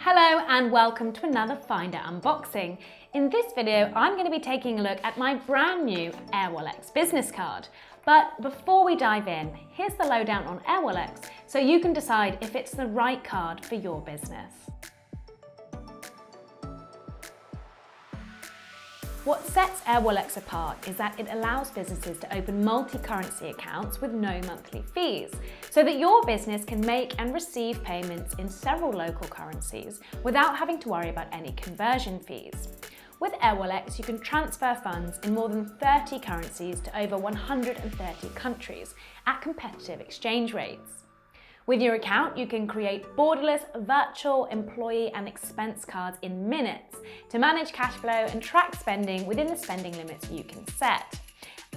Hello and welcome to another Finder unboxing. In this video, I'm going to be taking a look at my brand new Airwallex business card. But before we dive in, here's the lowdown on Airwallex so you can decide if it's the right card for your business. What sets Airwallex apart is that it allows businesses to open multi-currency accounts with no monthly fees, so that your business can make and receive payments in several local currencies without having to worry about any conversion fees. With Airwallex, you can transfer funds in more than 30 currencies to over 130 countries at competitive exchange rates. With your account, you can create borderless virtual employee and expense cards in minutes to manage cash flow and track spending within the spending limits you can set.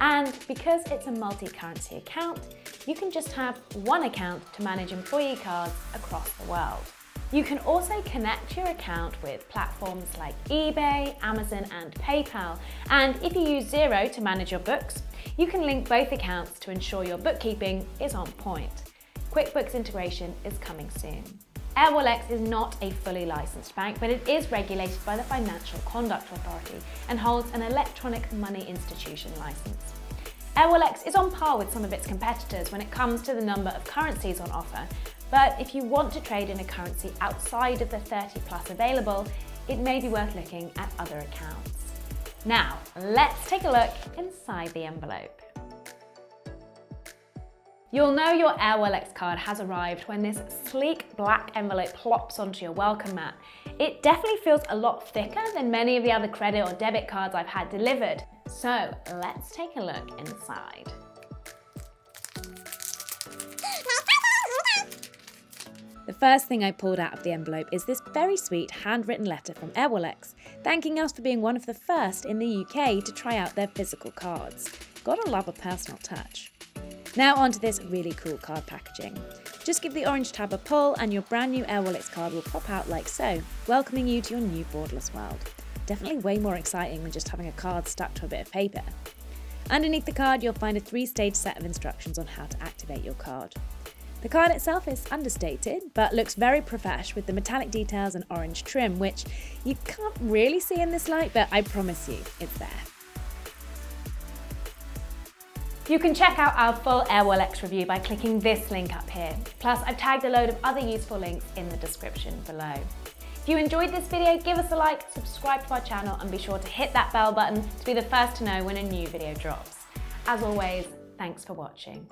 And because it's a multi-currency account, you can just have one account to manage employee cards across the world. You can also connect your account with platforms like eBay, Amazon, and PayPal. And if you use Xero to manage your books, you can link both accounts to ensure your bookkeeping is on point. QuickBooks integration is coming soon. Airwallex is not a fully licensed bank, but it is regulated by the Financial Conduct Authority and holds an electronic money institution license. Airwallex is on par with some of its competitors when it comes to the number of currencies on offer, but if you want to trade in a currency outside of the 30 plus available, it may be worth looking at other accounts. Now, let's take a look inside the envelope. You'll know your Airwallex card has arrived when this sleek black envelope plops onto your welcome mat. It definitely feels a lot thicker than many of the other credit or debit cards I've had delivered. So let's take a look inside. The first thing I pulled out of the envelope is this very sweet handwritten letter from Airwallex, thanking us for being one of the first in the UK to try out their physical cards. Gotta love a personal touch. Now onto this really cool card packaging. Just give the orange tab a pull and your brand new Airwallex card will pop out like so, welcoming you to your new borderless world. Definitely way more exciting than just having a card stuck to a bit of paper. Underneath the card you'll find a 3-stage set of instructions on how to activate your card. The card itself is understated, but looks very profesh with the metallic details and orange trim, which you can't really see in this light, but I promise you, it's there. You can check out our full Airwallex review by clicking this link up here. Plus, I've tagged a load of other useful links in the description below. If you enjoyed this video, give us a like, subscribe to our channel, and be sure to hit that bell button to be the first to know when a new video drops. As always, thanks for watching.